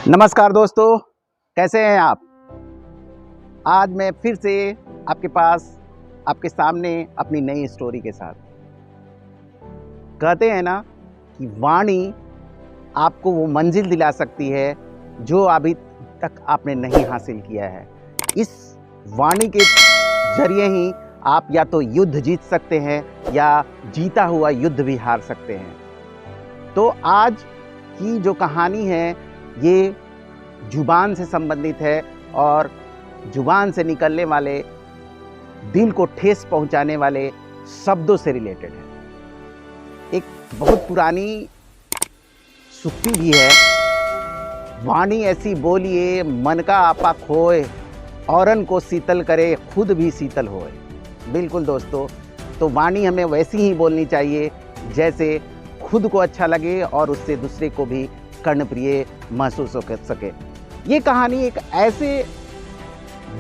नमस्कार दोस्तों, कैसे हैं आप। आज मैं फिर से आपके पास आपके सामने अपनी नई स्टोरी के साथ। कहते हैं ना कि वाणी आपको वो मंजिल दिला सकती है जो अभी तक आपने नहीं हासिल किया है। इस वाणी के जरिए ही आप या तो युद्ध जीत सकते हैं या जीता हुआ युद्ध भी हार सकते हैं। तो आज की जो कहानी है ये जुबान से संबंधित है और जुबान से निकलने वाले दिल को ठेस पहुंचाने वाले शब्दों से रिलेटेड है। एक बहुत पुरानी सूक्ति भी है, वाणी ऐसी बोलिए मन का आपा खोए, औरन को शीतल करे खुद भी शीतल होए। बिल्कुल दोस्तों, तो वाणी हमें वैसी ही बोलनी चाहिए जैसे खुद को अच्छा लगे और उससे दूसरे को भी कर्णप्रिय महसूस हो सके। ये कहानी एक ऐसे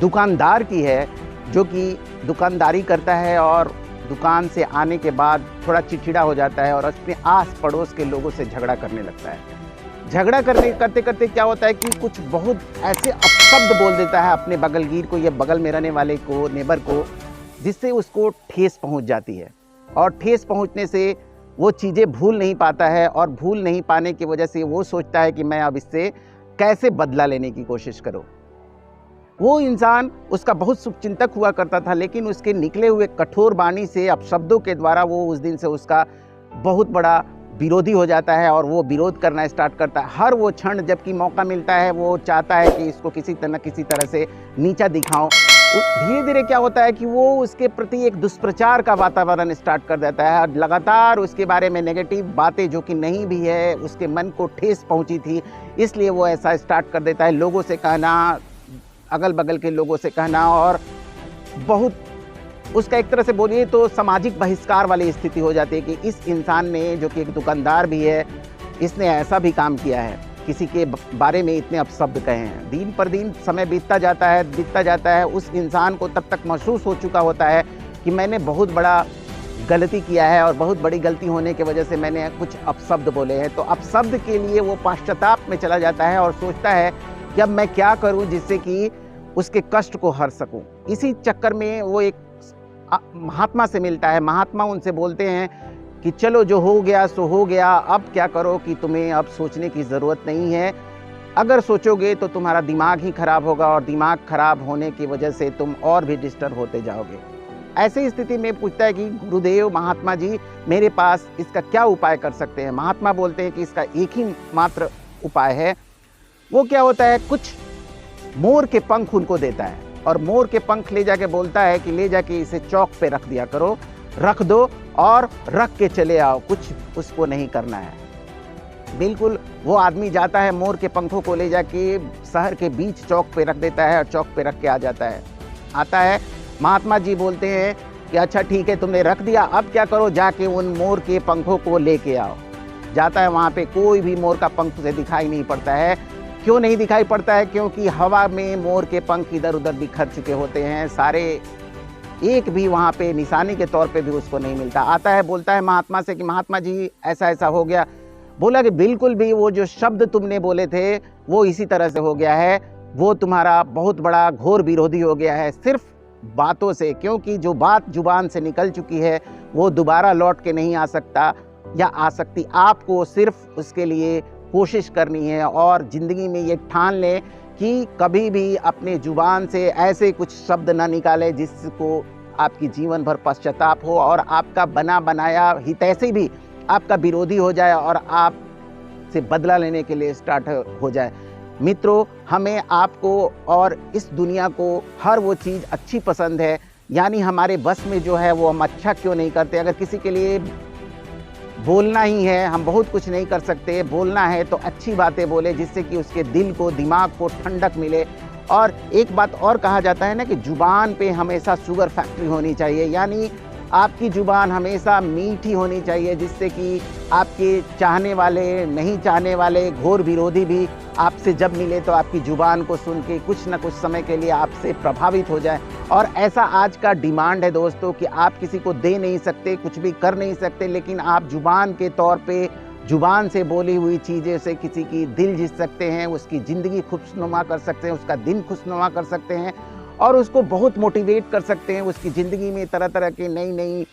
दुकानदार की है जो कि दुकानदारी करता है और दुकान से आने के बाद थोड़ा चिड़चिड़ा हो जाता है और अपने आस पड़ोस के लोगों से झगड़ा करने लगता है। झगड़ा करते करते क्या होता है कि कुछ बहुत ऐसे अपशब्द बोल देता है अपने बगलगीर को या बगल में रहने वाले को, नेबर को, जिससे उसको ठेस पहुंच जाती है। और ठेस पहुंचने से वो चीज़ें भूल नहीं पाता है और भूल नहीं पाने की वजह से वो सोचता है कि मैं अब इससे कैसे बदला लेने की कोशिश करूं। वो इंसान उसका बहुत शुभचिंतक हुआ करता था, लेकिन उसके निकले हुए कठोर वाणी से अपशब्दों के द्वारा वो उस दिन से उसका बहुत बड़ा विरोधी हो जाता है और वो विरोध करना स्टार्ट करता है। हर वो क्षण जबकि मौका मिलता है वो चाहता है कि इसको किसी तरह से नीचा दिखाऊं। धीरे धीरे क्या होता है कि वो उसके प्रति एक दुष्प्रचार का वातावरण स्टार्ट कर देता है। लगातार उसके बारे में नेगेटिव बातें जो कि नहीं भी है, उसके मन को ठेस पहुंची थी, इसलिए वो ऐसा स्टार्ट कर देता है। लोगों से कहना, अगल बगल के लोगों से कहना, और बहुत उसका एक तरह से बोलिए तो सामाजिक बहिष्कार वाली स्थिति हो जाती है कि इस इंसान ने, जो कि एक दुकानदार भी है, इसने ऐसा भी काम किया है, किसी के बारे में इतने अपशब्द कहे हैं। दिन पर दिन समय बीतता जाता है, उस इंसान को तब तक महसूस हो चुका होता है कि मैंने बहुत बड़ा गलती किया है और बहुत बड़ी गलती होने की वजह से मैंने कुछ अपशब्द बोले हैं। तो अपशब्द के लिए वो पश्चाताप में चला जाता है और सोचता है कि अब मैं क्या करूं जिससे कि उसके कष्ट को हर सकूं। इसी चक्कर में वो एक महात्मा से मिलता है। महात्मा उनसे बोलते हैं कि चलो जो हो गया सो हो गया, अब क्या करो कि तुम्हें अब सोचने की ज़रूरत नहीं है। अगर सोचोगे तो तुम्हारा दिमाग ही खराब होगा और दिमाग खराब होने की वजह से तुम और भी डिस्टर्ब होते जाओगे। ऐसी स्थिति में पूछता है कि गुरुदेव, महात्मा जी, मेरे पास इसका क्या उपाय कर सकते हैं। महात्मा बोलते हैं कि इसका एक ही मात्र उपाय है। वो क्या होता है, कुछ मोर के पंख उनको देता है और मोर के पंख ले जाके बोलता है कि ले जाके इसे चौक पे रख दिया करो, रख दो और रख के चले आओ, कुछ उसको नहीं करना है। बिल्कुल वो आदमी जाता है, मोर के पंखों को ले जाके शहर के बीच चौक पे रख देता है और चौक पे रख के आता है। महात्मा जी बोलते हैं कि अच्छा ठीक है, तुमने रख दिया, अब क्या करो, जाके उन मोर के पंखों को लेके आओ। जाता है, वहाँ पे कोई भी मोर का पंख उसे दिखाई नहीं पड़ता है। क्यों नहीं दिखाई पड़ता है? क्योंकि हवा में मोर के पंख इधर उधर बिखर चुके होते हैं सारे, एक भी वहाँ पे निशानी के तौर पे भी उसको नहीं मिलता। आता है, बोलता है महात्मा से कि महात्मा जी ऐसा ऐसा हो गया। बोला कि बिल्कुल भी वो जो शब्द तुमने बोले थे वो इसी तरह से हो गया है, वो तुम्हारा बहुत बड़ा घोर विरोधी हो गया है सिर्फ बातों से, क्योंकि जो बात जुबान से निकल चुकी है वो दोबारा लौट के नहीं आ सकता या आ सकती। आपको सिर्फ उसके लिए कोशिश करनी है और ज़िंदगी में ये ठान लें कि कभी भी अपने जुबान से ऐसे कुछ शब्द ना निकाले जिसको आपकी जीवन भर पश्चाताप हो और आपका बना बनाया हितैषी भी आपका विरोधी हो जाए और आप से बदला लेने के लिए स्टार्ट हो जाए। मित्रों, हमें आपको और इस दुनिया को हर वो चीज़ अच्छी पसंद है, यानी हमारे बस में जो है वो हम अच्छा क्यों नहीं करते। अगर किसी के लिए बोलना ही है, हम बहुत कुछ नहीं कर सकते, बोलना है तो अच्छी बातें बोले जिससे कि उसके दिल को, दिमाग को ठंडक मिले। और एक बात और कहा जाता है ना कि जुबान पे हमेशा शुगर फैक्ट्री होनी चाहिए, यानी आपकी जुबान हमेशा मीठी होनी चाहिए जिससे कि आपके चाहने वाले, नहीं चाहने वाले, घोर विरोधी भी आपसे जब मिले तो आपकी जुबान को सुन के कुछ न कुछ समय के लिए आपसे प्रभावित हो जाए। और ऐसा आज का डिमांड है दोस्तों कि आप किसी को दे नहीं सकते, कुछ भी कर नहीं सकते, लेकिन आप जुबान के तौर पे जुबान से बोली हुई चीज़ें से किसी की दिल जीत सकते हैं, उसकी ज़िंदगी खुशनुमा कर सकते हैं, उसका दिन खुशनुमा कर सकते हैं और उसको बहुत मोटिवेट कर सकते हैं, उसकी ज़िंदगी में तरह तरह की नई नई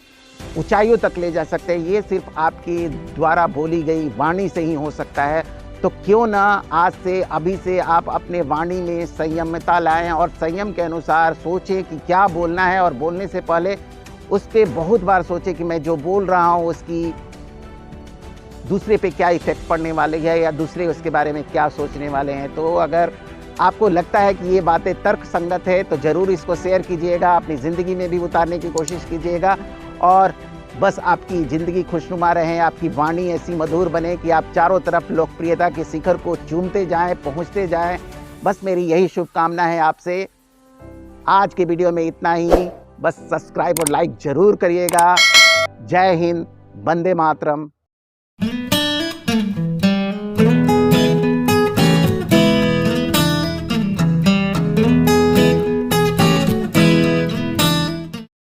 ऊंचाइयों तक ले जा सकते हैं। ये सिर्फ आपके द्वारा बोली गई वाणी से ही हो सकता है। तो क्यों ना आज से, अभी से आप अपने वाणी में संयमता लाएं और संयम के अनुसार सोचें कि क्या बोलना है, और बोलने से पहले उसके बहुत बार सोचें कि मैं जो बोल रहा हूँ उसकी दूसरे पे क्या इफ़ेक्ट पड़ने वाले है या दूसरे उसके बारे में क्या सोचने वाले हैं। तो अगर आपको लगता है कि ये बातें तर्क संगत है तो ज़रूर इसको शेयर कीजिएगा, अपनी ज़िंदगी में भी उतारने की कोशिश कीजिएगा और बस आपकी ज़िंदगी खुशनुमा रहे, आपकी वाणी ऐसी मधुर बने कि आप चारों तरफ लोकप्रियता के शिखर को चूमते जाएं, पहुंचते जाएं। बस मेरी यही शुभकामना है आपसे। आज के वीडियो में इतना ही। बस सब्सक्राइब और लाइक ज़रूर करिएगा। जय हिंद, वंदे मातरम।